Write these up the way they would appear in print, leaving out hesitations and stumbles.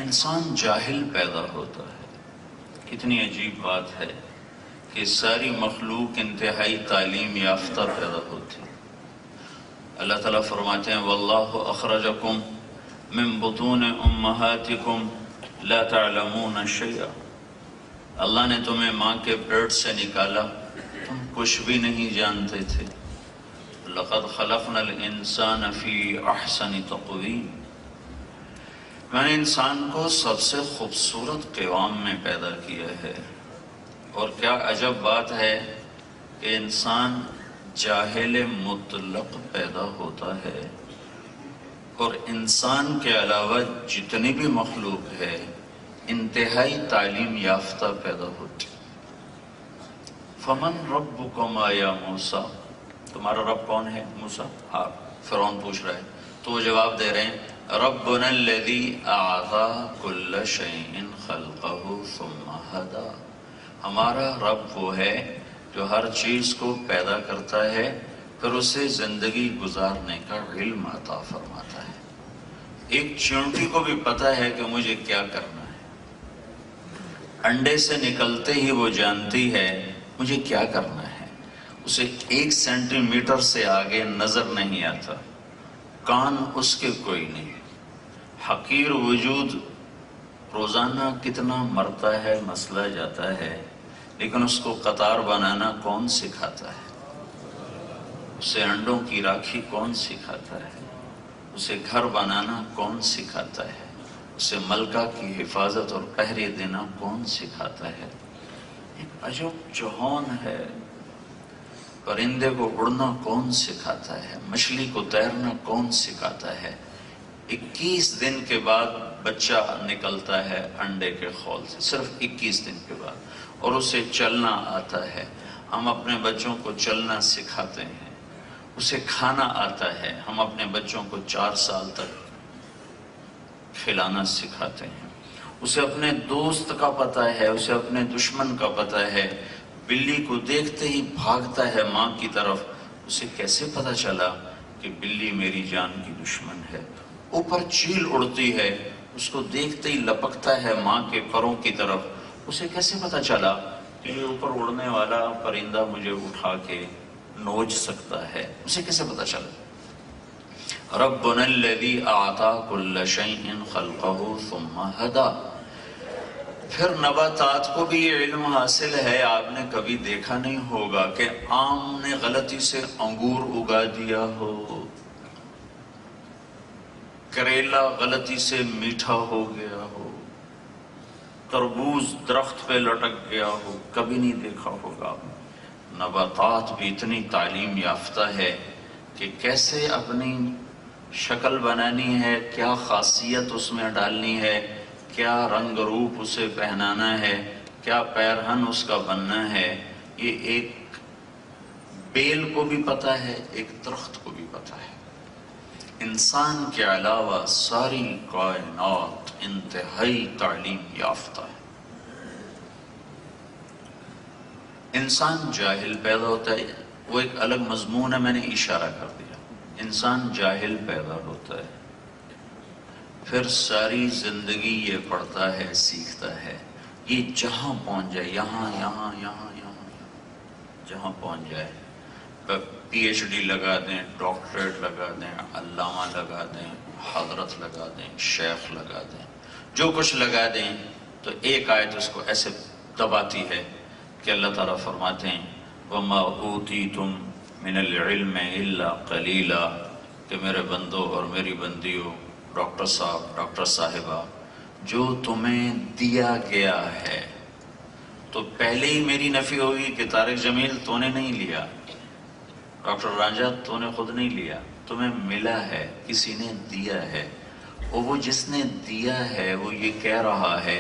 انسان جاہل پیدا ہوتا ہے۔ کتنی عجیب بات ہے کہ ساری مخلوق انتہائی تعلیم یافتہ پیدا ہوتی ہے۔ اللہ تعالیٰ فرماتے ہیں واللہ اخرجکم من بطون امہاتکم لا تعلمون شیئا، اللہ نے تمہیں ماں کے پیٹ سے نکالا، تم کچھ بھی نہیں جانتے تھے۔ لقد خلقنا الانسان فی احسن تقویم، میں نے انسان کو سب سے خوبصورت قوام میں پیدا کیا ہے۔ اور کیا عجب بات ہے کہ انسان جاہل مطلق پیدا ہوتا ہے، اور انسان کے علاوہ جتنی بھی مخلوق ہے انتہائی تعلیم یافتہ پیدا ہوتی۔ فمن ربکما یا موسیٰ، تمہارا رب کون ہے موسیٰ؟ ہاں، فرعون پوچھ رہا ہے تو وہ جواب دے رہے ہیں ربنا الذی اعطی کل شیء خلقہ ثم ہدی، ہمارا رب وہ ہے جو ہر چیز کو پیدا کرتا ہے پھر اسے زندگی گزارنے کا علم عطا فرماتا ہے۔ ایک چیونٹی کو بھی پتہ ہے کہ مجھے کیا کرنا ہے، انڈے سے نکلتے ہی وہ جانتی ہے مجھے کیا کرنا ہے، اسے 1 سینٹی میٹر سے آگے نظر نہیں آتا، کان اس کے کوئی نہیں۔ حقیر وجود روزانہ کتنا مرتا ہے، مسئلہ جاتا ہے، لیکن اس کو قطار بنانا کون سکھاتا ہے؟ اسے انڈوں کی راکھی کون سکھاتا ہے؟ اسے گھر بنانا کون سکھاتا ہے؟ اسے ملکہ کی حفاظت اور پہرے دینا کون سکھاتا ہے؟ ایک عجب جہان ہے۔ پرندے کو اڑنا کون سکھاتا ہے؟ مچھلی کو تیرنا کون سکھاتا ہے؟ 21 دن کے بعد بچہ نکلتا ہے انڈے کے خول سے، صرف 21 دن کے بعد، اور اسے چلنا آتا ہے۔ ہم اپنے بچوں کو چلنا سکھاتے ہیں، اسے کھانا آتا ہے، ہم اپنے بچوں کو 4 سال تک کھلانا سکھاتے ہیں۔ اسے اپنے دوست کا پتہ ہے، اسے اپنے دشمن کا پتہ ہے، بلی کو دیکھتے ہی بھاگتا ہے ماں کی طرف، اسے کیسے پتہ چلا کہ بلی میری جان کی دشمن ہے؟ اوپر چیل اڑتی ہے، اس کو دیکھتے ہی لپکتا ہے ماں کے پروں کی طرف، اسے کیسے پتہ چلا کہ یہ اوپر اڑنے والا پرندہ مجھے اٹھا کے نوچ سکتا ہے؟ اسے کیسے پتہ چلا؟ ربنا الذی اعطی کل شیء خلقہ ثم ہدی۔ پھر نباتات کو بھی یہ علم حاصل ہے، آپ نے کبھی دیکھا نہیں ہوگا کہ آم نے غلطی سے انگور اگا دیا ہو، کریلا غلطی سے میٹھا ہو گیا ہو، تربوز درخت پہ لٹک گیا ہو، کبھی نہیں دیکھا ہوگا۔ نباتات بھی اتنی تعلیم یافتہ ہے کہ کیسے اپنی شکل بنانی ہے، کیا خاصیت اس میں ڈالنی ہے، کیا رنگ روپ اسے پہنانا ہے، کیا پیرہن اس کا بننا ہے، یہ ایک بیل کو بھی پتہ ہے، ایک درخت کو بھی پتہ ہے۔ انسان کے علاوہ ساری کائنات انتہائی تعلیم یافتہ ہے۔ انسان جاہل پیدا ہوتا ہے، وہ ایک الگ مضمون ہے، میں نے اشارہ کر دیا۔ انسان جاہل پیدا ہوتا ہے، پھر ساری زندگی یہ پڑھتا ہے، سیکھتا ہے، یہ جہاں پہنچ جائے، یہاں یہاں یہاں یہاں جہاں پہنچ جائے، پی ایچ ڈی لگا دیں، ڈاکٹریٹ لگا دیں، علامہ لگا دیں، حضرت لگا دیں، شیخ لگا دیں، جو کچھ لگا دیں، تو ایک آیت اس کو ایسے دباتی ہے کہ اللہ تعالیٰ فرماتے ہیں وَمَا أُوتِيتُم مِّنَ الْعِلْمِ إِلَّا قَلِيلًا، کہ میرے بندوں اور میری بندیوں، ڈاکٹر صاحب، ڈاکٹر صاحبہ، جو تمہیں دیا گیا ہے، تو پہلے ہی میری نفی ہوگی کہ طارق جمیل تو نے نہیں لیا، ڈاکٹر رانجھا تو نے خود نہیں لیا، تمہیں ملا ہے، کسی نے دیا ہے، اور وہ جس نے دیا ہے وہ یہ کہہ رہا ہے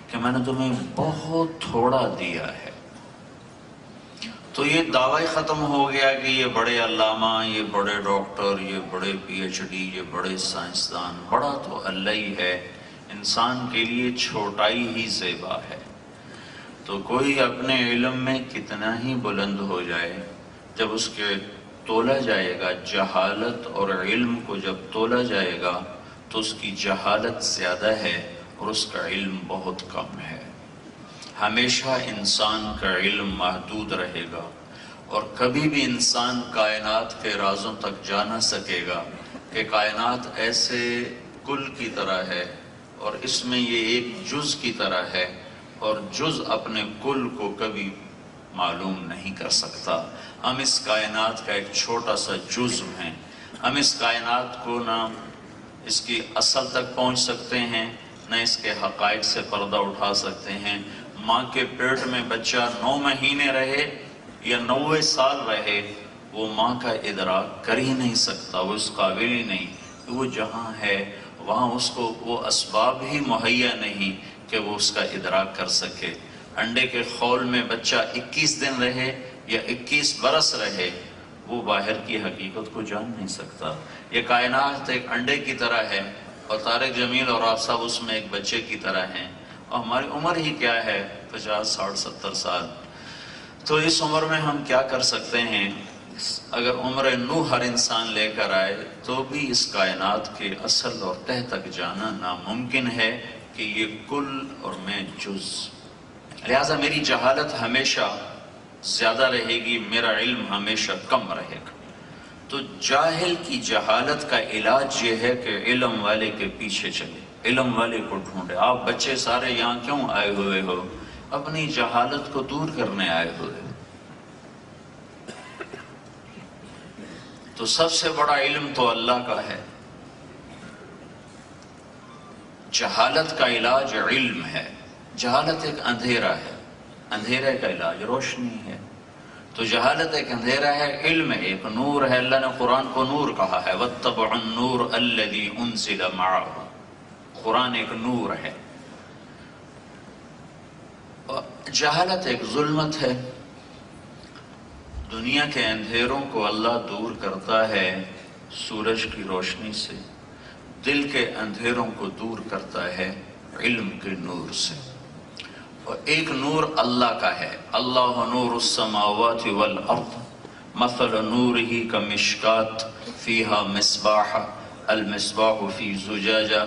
کہ میں نے تمہیں بہت تھوڑا دیا ہے۔ تو یہ دعویٰ ختم ہو گیا کہ یہ بڑے علامہ، یہ بڑے ڈاکٹر، یہ بڑے پی ایچ ڈی، یہ بڑے سائنسدان، بڑا تو اللہ ہی ہے، انسان کے لیے چھوٹائی ہی زیبا ہے۔ تو کوئی اپنے علم میں کتنا ہی بلند ہو جائے، جب اس کے تولا جائے گا جہالت اور علم کو جب تولا جائے گا تو اس کی جہالت زیادہ ہے اور اس کا علم بہت کم ہے۔ ہمیشہ انسان کا علم محدود رہے گا اور کبھی بھی انسان کائنات کے رازوں تک جا نہ سکے گا کہ کائنات ایسے کل کی طرح ہے اور اس میں یہ ایک جز کی طرح ہے اور جز اپنے کل کو کبھی معلوم نہیں کر سکتا۔ ہم اس کائنات کا ایک چھوٹا سا جزو ہیں۔ ہم اس کائنات کو نہ اس کی اصل تک پہنچ سکتے ہیں، نہ اس کے حقائق سے پردہ اٹھا سکتے ہیں۔ ماں کے پیٹ میں بچہ 9 مہینے رہے یا 90 سال رہے، وہ ماں کا ادراک کر ہی نہیں سکتا، وہ اس قابل ہی نہیں۔ وہ جہاں ہے وہاں اس کو وہ اسباب ہی مہیا نہیں کہ وہ اس کا ادراک کر سکے۔ انڈے کے خول میں بچہ 21 دن رہے یا 21 برس رہے، وہ باہر کی حقیقت کو جان نہیں سکتا۔ یہ کائنات ایک انڈے کی طرح ہے اور طارق جمیل اور آپ صاحب اس میں ایک بچے کی طرح ہیں، اور ہماری عمر ہی کیا ہے، 50 60 70 سال۔ تو اس عمر میں ہم کیا کر سکتے ہیں؟ اگر عمر نوح ہر انسان لے کر آئے تو بھی اس کائنات کے اصل اور تہ تک جانا ناممکن ہے کہ یہ کل اور میں جز۔ لہٰذا میری جہالت ہمیشہ زیادہ رہے گی، میرا علم ہمیشہ کم رہے گا۔ تو جاہل کی جہالت کا علاج یہ ہے کہ علم والے کے پیچھے چلے، علم والے کو ڈھونڈے۔ آپ بچے سارے یہاں کیوں آئے ہوئے ہو؟ اپنی جہالت کو دور کرنے آئے ہوئے۔ تو سب سے بڑا علم تو اللہ کا ہے۔ جہالت کا علاج علم ہے۔ جہالت ایک اندھیرا ہے، اندھیرے کا علاج روشنی ہے۔ تو جہالت ایک اندھیرا ہے، علم ایک نور ہے۔ اللہ نے قرآن کو نور کہا ہے، وَاتَّبَعُوا النُّورَ الَّذِي أُنزِلَ مَعَهُ۔ قرآن ایک نور ہے۔ جہالت ایک ظلمت ہے۔ دنیا کے اندھیروں کو اللہ دور کرتا ہے سورج کی روشنی سے، دل کے اندھیروں کو دور کرتا ہے علم کے نور سے۔ اور ایک نور اللہ کا ہے، اللہ نور السماوات والارض مثل نورہ کمشکات فیہا مصباح المصباح فی زجاجہ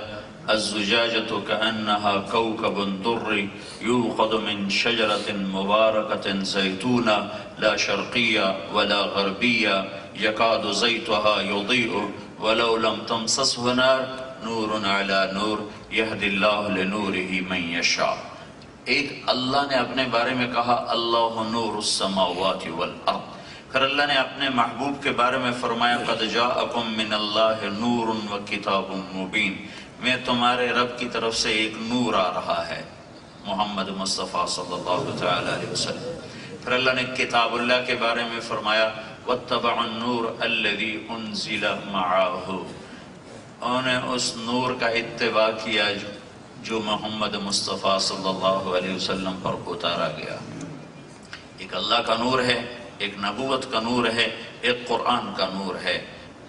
الزجاجۃ کأنها کوکب درّی یوقد من شجرۃ مبارکۃ زیتونہ لا شرقیہ ولا غربیہ یکاد زیتها یضیء ولو لم تمسسہ نار نور علی نور یہدی اللہ لنورہ من یشاء۔ ایک اللہ نے اپنے بارے میں کہا اللہ نور السماوات والارض، پھر اللہ نے اپنے محبوب کے بارے میں فرمایا قد جاءکم من اللہ نور وکتاب مبین، میں تمہارے رب کی طرف سے ایک نور آ رہا ہے، محمد مصطفیٰ صلی اللہ تعالی علیہ وسلم۔ پھر اللہ نے کتاب اللہ کے بارے میں فرمایا واتبعوا النور الذی انزل معہ، انہوں نے اس نور کا اتباع کیا جو محمد مصطفیٰ صلی اللہ علیہ وسلم پر اتارا گیا۔ ایک اللہ کا نور ہے، ایک نبوت کا نور ہے، ایک قرآن کا نور ہے،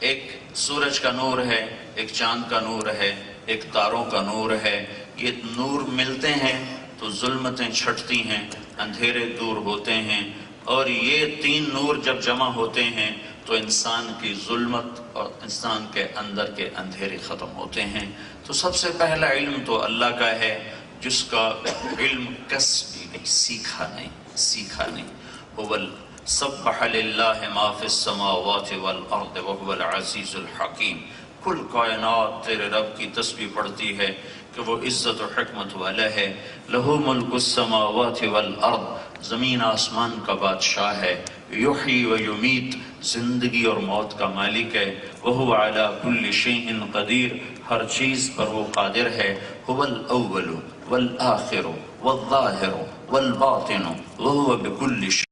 ایک سورج کا نور ہے، ایک چاند کا نور ہے، ایک تاروں کا نور ہے۔ یہ نور ملتے ہیں تو ظلمتیں چھٹتی ہیں، اندھیرے دور ہوتے ہیں، اور یہ 3 نور جب جمع ہوتے ہیں تو انسان کی ظلمت اور انسان کے اندر کے اندھیرے ختم ہوتے ہیں۔ تو سب سے پہلا علم تو اللہ کا ہے، جس کا علم کسبی نہیں، سیکھا نہیں۔ سبح للہ ما فی السماوات والارض وهو العزیز الحکیم، کل کائنات تیرے رب کی تسبیح پڑھتی ہے کہ وہ عزت و حکمت والا ہے۔ لہ ملک السماوات والارض، زمین آسمان کا بادشاہ ہے۔ یحیی و یمیت، زندگی اور موت کا مالک ہے۔ وہو علی کل شیء قدیر، ہر چیز پر وہ قادر ہے۔ هو الاول والآخر والظاہر والباطن وہو بکل شیء